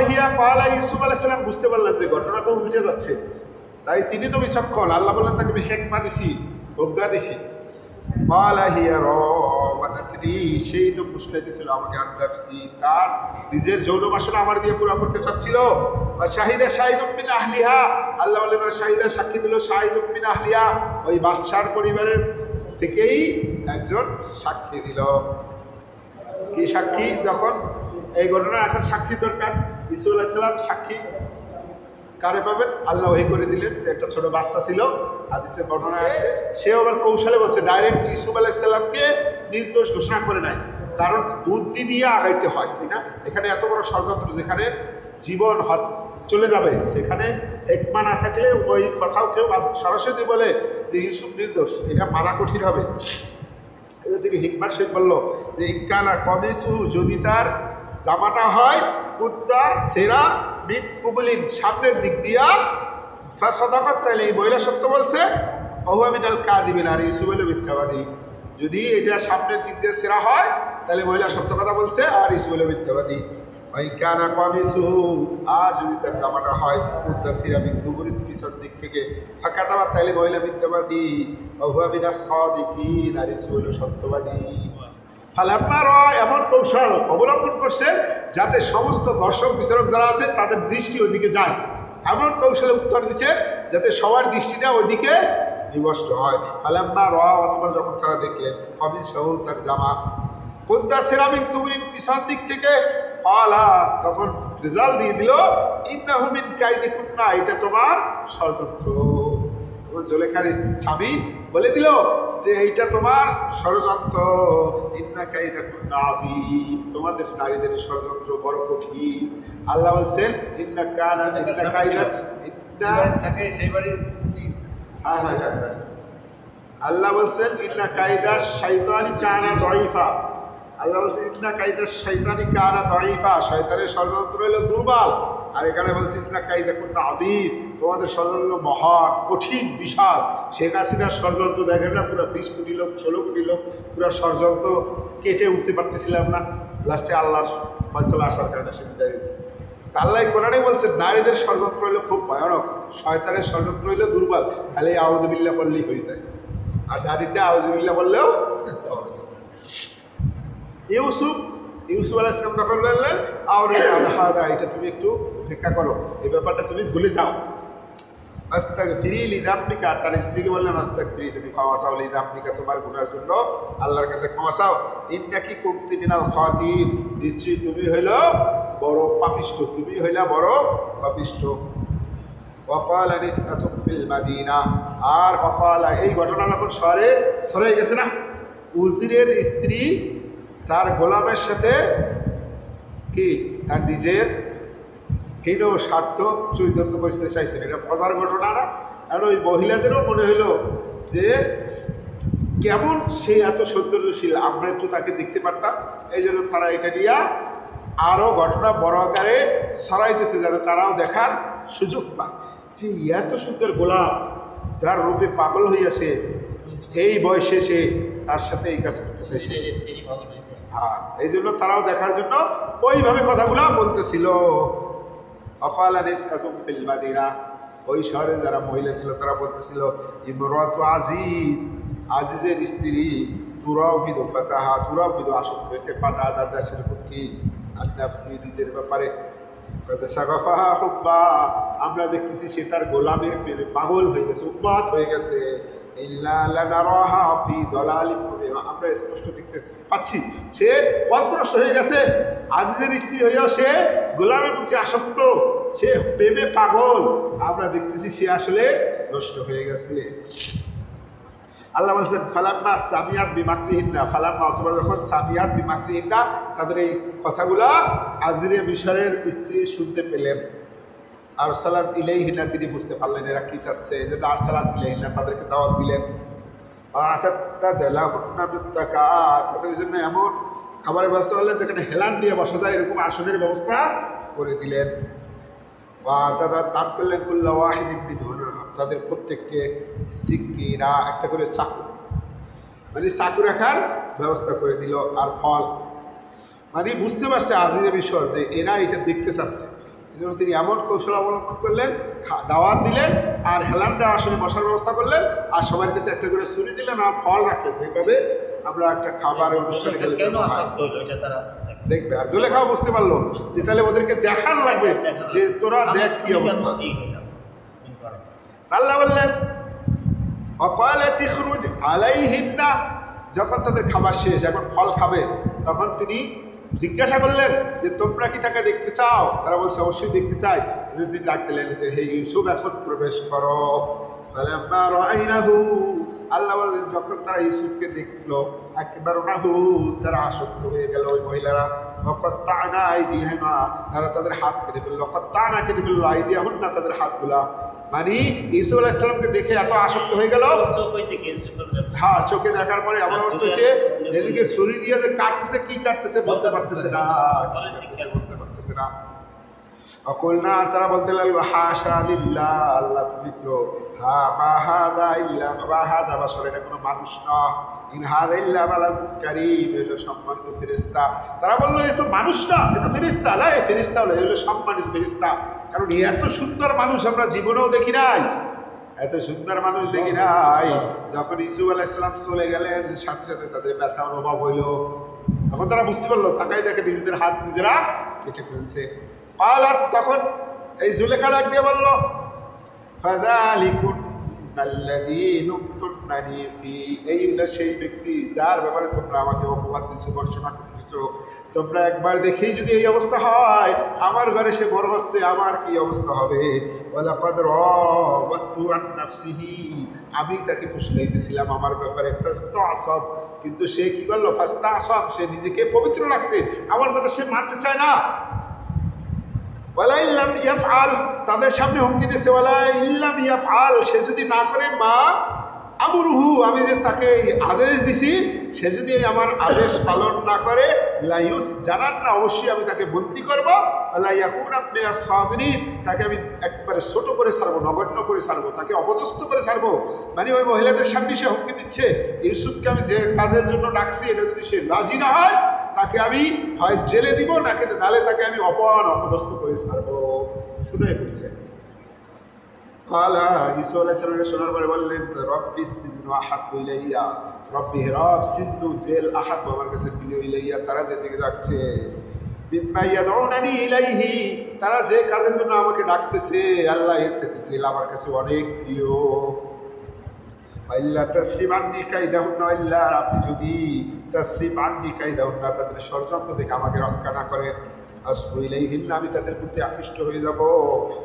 ইউসুফ আলাইহিস সালাম বুঝতে পারলেন যে ঘটনা তো উল্টে যাচ্ছে, তাই তিনি তো বিচক্ষণ। আল্লাহ বললেন তাকে আমি হিকমা দিছি, প্রজ্ঞা দিছি। পালা হিয়া রাওয়াদাতনি, সেই তো পুষলাইতেছিল আমাকে আন নাফসি, তার নিজের যৌন বাসনা আমার দিয়ে পুরা করতে চাচ্ছিল। বা শাহিদা শাহিদুম মিন আহলিহা, আল্লাহ বললেন শাহিদা, সাক্ষী দিল শাহিদুম মিন আহলিহা, ওই বাদশার পরিবারের থেকেই একজন সাক্ষী দিল। কি সাক্ষী? যখন এই ঘটনা এখন সাক্ষী দরকার, ইসু আলাইহিস সালাম সাক্ষী কারে পাবেন? আল্লাহ ওহী করে দিলেন যে একটা ছোট বাচ্চা ছিল, হাদিসের বর্ণনা আসে, সেও আবার কৌশলে বলছে, ডাইরেক্ট ইসুফ আলাইহিস সালামকে নির্দোষ ঘোষণা করে নাই, কারণ বুদ্ধি দিয়ে আগাইতে হয়, তাই না? এখানে এত বড় ষড়যন্ত্র, যেখানে জীবন চলে যাবে, সেখানে একমা না থাকলে ওই কথাও কেউ সরাসরি বলে যে ইউসুফ নির্দোষ, এটা মানা কঠিন হবে। তিনি হিকমার সহিত বলল যে ইক্কানা কমিসু, যদি তার জামাটা হয় কুদ্দা সেরা মিন কুবলিন, সামনের দিক দিয়া, ফাসাদাকাত, তাহলে এই মহিলা সত্য বলছে, ওহুয়া মিনাল কাযিবিন, আর ইউসুফ হলো মিথ্যাবাদী। যদি এটা সামনের দিক দিয়ে সেরা হয় তাহলে মহিলা সত্য কথা বলছে আর ইউসুফ হলো মিথ্যাবাদী। ওই কানা কমিসু, আর যদি তার জামাটা হয় কুদ্দা সিরা মিন দুবুরিন, পিছন দিক থেকে, ফাকাতাবাত, তাহলে মহিলা মিথ্যাবাদী, ওহুয়া মিনাস সাদিকিন, আর ইউসুফ হলো সত্যবাদী। ফালাম্মা রাআ, এমন কৌশল অবলম্বন করছেন যাতে সমস্ত দর্শক বিচারক যারা আছে তাদের দৃষ্টি ওইদিকে যায়, এমন কৌশলে উত্তর দিচ্ছেন যাতে সবার দৃষ্টিটা ওইদিকে নিবষ্ট হয়। ফালাম্মা রাআ, অথবা যখন তারা দেখলেন, কমিসহু, তার জামা, কুদ্দা সেরামিক দুবরিন, পিছন দিক থেকে, পালা, তখন রেজাল্ট দিয়ে দিল ইন্নাহু মিন কাইদিকুন্না, এটা তোমার ষড়যন্ত্র। জুলেখার স্বামী বলে দিল যে এইটা তোমার ষড়যন্ত্র, ইন্না কাইদাকুন্না আযীম, তোমাদের নারীদের ষড়যন্ত্র বড় কঠিন। আল্লাহ বলছেন ইন্না কাইদাস, থাকে সেই বাড়ির, আল্লাহ বলছেন ইন্না কাইদাস শাইতানি কানা দাঈফা, আল্লাহ বলছেন ইন্না কাইদাস শাইতানি কানা দাঈফা, শয়তানের ষড়যন্ত্র হলো দুর্বল। আর এখানে বলছে ইন্না কাইদাকুন্না আযীম, তোমাদের ষড়যন্ত্র মহান, কঠিন, বিশাল। শেখ হাসিনার ষড়যন্ত্র দেখেন না, পুরো 20 কোটি লোক, 16 কোটি লোক, পুরো ষড়যন্ত্র কেটে উঠতে পারতেছিলাম না, লাস্টে আল্লাহর ফয়সালা আসার কারণে সে বিদায় হয়েছে। তা আল্লাহ কোরআনে বলছে নারীদের ষড়যন্ত্র হইলো খুব ভয়ানক, শয়তানের ষড়যন্ত্র হইলো দুর্বল, খালি আউযু বিল্লাহ বললেই হয়ে যায়, আর নারীটা আউযু বিল্লাহ বললেও হবে। ইউসুফ আলাইহিস সালাম তখন বললেন আওরিদা, এটা তুমি একটু অপেক্ষা করো, এই ব্যাপারটা তুমি ভুলে যাও। আস্তাগফিরি লিযামবিকা, তার স্ত্রীকে বললেন আস্তাগফিরি, তুমি ক্ষমা চাও, লিযামবিকা, তোমার গুনার জন্য আল্লাহর কাছে ক্ষমা চাও। ইন্নাকি কুনতি মিনাল খাতিন, নিশ্চয়ই তুমি হইল বড় পাপিষ্ঠ, তুমি হইলা বড় পাপিষ্ঠ। ওয়াকালা নিসআতুন ফিল মাদিনা, আর ওয়াকালা, এই ঘটনা যখন শহরে সরে গেছে না, উজিরের স্ত্রী তার গোলামের সাথে কি তার নিজের হীন স্বার্থ চরিতার্থ করতে চাইছেন, এটা মজার ঘটনা না? আর ওই মহিলাদেরও মনে হইল যে কেমন সে এত সৌন্দর্যশীল, আমরা একটু তাকে দেখতে পারতাম, এই জন্য তারা এটা নিয়ে আরও ঘটনা বড় আকারে ছড়াইতেছে যাতে তারাও দেখার সুযোগ পায় যে এত সুন্দর গোলাপ, যার রূপে পাগল হইয়াছে, এই বয়সে সে তার সাথে এই কাজ করতেছে। হ্যাঁ, এই জন্য তারাও দেখার জন্য ওইভাবে কথাগুলা বলতেছিল। অকালা নিসআতুন ফিল মাদিনা, ওই শহরে যারা মহিলা ছিল তারা বলতেছিল ইমরাতু আজিজ, আজিজের স্ত্রী, তুরাবিদু ফাতাহা, তুরাবিদু আসক্ত হয়েছে, ফাতাহা তার দাসের প্রতি, আর নাফসি নিজের ব্যাপারে, সাগাফাহা হুব্বা, আমরা দেখতেছি সে তার গোলামের প্রেমে পাগল হয়ে গেছে, উন্মাদ হয়ে গেছে। ইল্লা লানারাহা ফি দালালিন মুবিন, আমরা স্পষ্ট দেখতে পাচ্ছি সে পথভ্রষ্ট হয়ে গেছে, আজিজের স্ত্রী হইয়াও সে গোলামের প্রতি আসক্ত, সে প্রেমে পাগল। আমরা দেখতেছি সে আসলে নষ্ট হয়ে গেছে। আল্লাহ বলছেন ফালাম্মা সামিয়াত বিমাকরিহিন্না, ফালাম্মা অথবা যখন সামিয়াত বিমাকরিহিন্না, তাদের এই কথাগুলা আজিরে মিশরের স্ত্রী শুনতে পেলেন, আর সালাত ইলাইহিনা, তিনি বুঝতে পারলেন এরা কি চাচ্ছে, এই জন্য আর সালাত ইলাইহিনা তাদেরকে দাওয়াত দিলেন। তাদের জন্য এমন খাবারের ব্যবস্থা করলেন যেখানে হেলান দিয়ে বসা যায়, এরকম আসনের ব্যবস্থা করে দিলেন। বা তারা দান করলেন কুল্লা ওয়াহিদিন মিনহুম, তাদের প্রত্যেককে সিকিরা, একটা করে চাকু, মানে চাকু রাখার ব্যবস্থা করে দিল, আর ফল। মানে বুঝতে পারছে আজিজে মিশর যে এরা এটা দেখতে চাচ্ছে, এই জন্য তিনি এমন কৌশল অবলম্বন করলেন, দাওয়াত দিলেন, আর হেলান দেওয়া আসলে বসার ব্যবস্থা করলেন, আর সবার কাছে একটা করে ছুরি দিলেন, আর ফল রাখলেন, যেভাবে আমরা একটা খাবারের অনুষ্ঠানে গেলে দেখবে। আর জুলেখাও বুঝতে পারলো যে তাহলে ওদেরকে দেখানো লাগবে যে তোরা দেখ কি অবস্থা। আল্লাহ বললেন অকালাতি খুরুজ আলাইহিন্না, যখন তাদের খাবার শেষ, এখন ফল খাবে, তখন তিনি জিজ্ঞাসা করলেন যে তোমরা কি তাকে দেখতে চাও? তারা বলছে অবশ্যই দেখতে চাই। তিনি ডাক দিলেন যে হে ইউসুফ, এখন প্রবেশ করো। ফালাম্মা রাআইনাহু, আল্লাহ বলেন যখন তারা ইউসুফকে দেখলো, আকবারনাহু, তারা আসক্ত হয়ে গেল ওই মহিলারা। ওয়াকাত্তা'না আইদিয়াহুমা, তারা তাদের হাত কেটে ফেললো, ওয়াকাত্তা'না কেটে ফেললো আইদিয়াহুন্না, তাদের হাতগুলা। মানে ইউসুফ আলাইহিস সালামকে দেখে এত আসক্ত হয়ে গেল, হ্যাঁ চোখে দেখার পরে এমন অবস্থা হয়েছে, এদিকে ছুরি দিয়ে যে কাটতেছে, কি কাটতেছে বলতে পারতেছে না, বলতে পারতেছে না। অকুলনা, তারা বলতে লাগলো হাশা লিল্লাহ, আল্লাহ পবিত্র, হা মা হাদা ইল্লা মা হাদা বাশার, এটা কোনো মানুষ না, ইন হাদা ইল্লা মালাকুন কারীম, এলো সম্মানিত ফেরেশতা। তারা বললো এ তো মানুষ না, এ তো ফেরেশতা, না এ ফেরেশতা হলো, এলো সম্মানিত ফেরেশতা। কারণ এত সুন্দর মানুষ আমরা জীবনেও দেখি নাই, এত সুন্দর মানুষ দেখি নাই। যখন ইউসুফ আলাইহিস সালাম চলে গেলেন, সাথে সাথে তাদের ব্যথা অনুভব হইল, তখন তারা বুঝতে পারলো, তাকাই দেখে নিজেদের হাত নিজেরা কেটে ফেলছে। পালাত, তখন এই জুলেখা ডাক দিয়ে বলল ফাযালিকুন্নাল্লাযী লুমতুন্নানী ফী, এই হলো সেই ব্যক্তি যার ব্যাপারে তোমরা আমাকে অপবাদ দিছো, বর্ষনা করতেছো। তোমরা একবার দেখেই যদি এই অবস্থা হয়, আমার ঘরে সে বড় হচ্ছে, আমার কি অবস্থা হবে। ওয়ালাকাদ রাওয়াতু আন নাফসিহি, আমি তাকে ফুসলাইতেছিলাম আমার ব্যাপারে, ফাস্তা'সাব, কিন্তু সে কি করলো, ফাস্তা'সাব, সে নিজেকে পবিত্র রাখছে, আমার কথা সে মানতে চায় না। ওয়ালা ইল্লাম ইয়াফআল, তাদের সামনে হুমকি দিয়েছে, ওয়ালা ইল্লাম ইয়াফআল, সে যদি না করে, মা আমরুহু, আমি যে তাকে আদেশ দিছি, সে যদি আমার আদেশ পালন না করে, লাইউস জানান না, অবশ্যই আমি তাকে বন্দী করবো, লা ইয়াকুনা মিনাস সাগিরিন, তাকে আমি একবারে ছোট করে ছাড়বো, নগণ্য করে ছাড়বো, তাকে অপদস্থ করে ছাড়বো। মানে ওই মহিলাদের সামনে সে হুমকি দিচ্ছে, ইউসুফকে আমি যে কাজের জন্য ডাকছি, এটা যদি সে রাজি না হয়, তাকে আমি হয় জেলে দিব, নালে তাকে আমি অপমান অপদস্থ করে ছাড়বো। শুনে পড়ছে। কালা, ইউসুফ আলাইহিস সালাম শোনার পরে বললেন রব্বিস সিজনু আহাব্বু ইলাইয়া, রব্বি রব সিজনু, জেল, আহাব্বু, আমার কাছে প্রিয়, ইলাইয়া, তারা যেদিকে যাচ্ছে, মিম্মা ইয়াদউনানি ইলাইহি, তারা যে কাজের জন্য আমাকে ডাকতেছে, আল্লাহ এর সাথে জেল আমার কাছে অনেক প্রিয়। আল্লাহ তাসরিফ আন্নি কাইদাহুন্না, আল্লাহ আপনি যদি তাসরিফ আন্নি কাইদাহুন্না, তাদের ষড়যন্ত্র থেকে আমাকে রক্ষা না করেন, আসবু ইলাইহিন্না, আমি তাদের প্রতি আকৃষ্ট হয়ে যাব,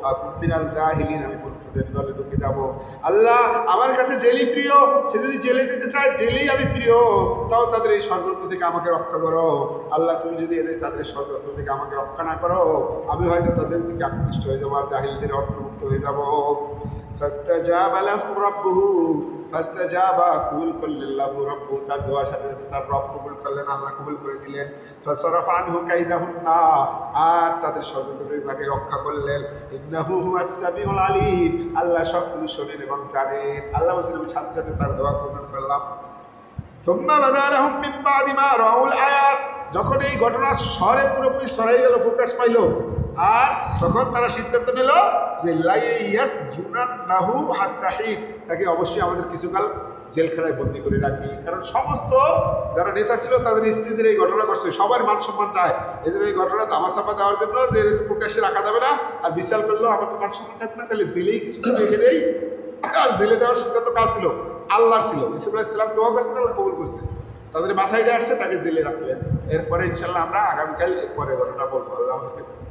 আকুন মিনাল জাহিলিন, আমি মূর্খদের দলে ঢুকে যাব। আল্লাহ আমার কাছে জেলই প্রিয়, সে যদি জেলে দিতে চায়, জেলেই আমি প্রিয়, তাও তাদের এই ষড়যন্ত্র থেকে আমাকে রক্ষা করো। আল্লাহ তুমি যদি এদের তাদের ষড়যন্ত্র থেকে আমাকে রক্ষা না করো, আমি হয়তো তাদের দিকে আকৃষ্ট হয়ে যাবো, আর জাহিলদের অন্তর্ভুক্ত হয়ে যাব। ফাস্তাজাবা লাহু রাব্বুহু, ফাস্তাজাবা, কবুল করলেন, লাহু রাব্বুহু, তার দোয়ার সাথে সাথে তার রব কবুল করলেন, আল্লাহ কবুল করে দিলেন। ফাসরাফা আনহু কাইদাহুন্না, আর তাদের ষড়যন্ত্র থেকে তাকে রক্ষা করলেন। ইন্নাহু হুয়াস সামিউল আলিম, আল্লাহ সব কিছু শোনেন এবং জানেন। আল্লাহ বলেছেন আমি সাথে সাথে তার দোয়া কবুল করলাম। সুম্মা বাদা লাহুম মিন বাদি মা রাউল আয়াত, যখন এই ঘটনা শহরে পুরোপুরি ছড়াই গেল, প্রকাশ পাইল, আর তখন তারা সিদ্ধান্ত নিল যে লাইয়াসজুনান্নাহু হাত্তা হিন, তাকে অবশ্যই আমাদের কিছুকাল জেলখানায় বন্দি করে রাখি। কারণ সমস্ত যারা নেতা ছিল তাদের স্ত্রীদের এই ঘটনা করছে, সবার মান সম্মান চায়, এদের এই ঘটনা তামাশাপা দেওয়ার জন্য যে প্রকাশ্যে রাখা যাবে না, আর বিশাল করলেও আমাদের মান সম্মান থাকবে না, তাহলে জেলেই কিছু রেখে দেই। আর জেলে দেওয়ার সিদ্ধান্ত কার ছিল? আল্লাহর ছিল। ইউসুফ আলাইহিস সালাম দোয়া করছেন, আল্লাহ কবুল করছে, তাদের মাথায় আসছে, তাকে জেলে রাখলেন। এরপরে ইনশাল্লাহ আমরা আগামীকাল এরপরে ঘটনা বলবো। আল্লাহ হাফেজ।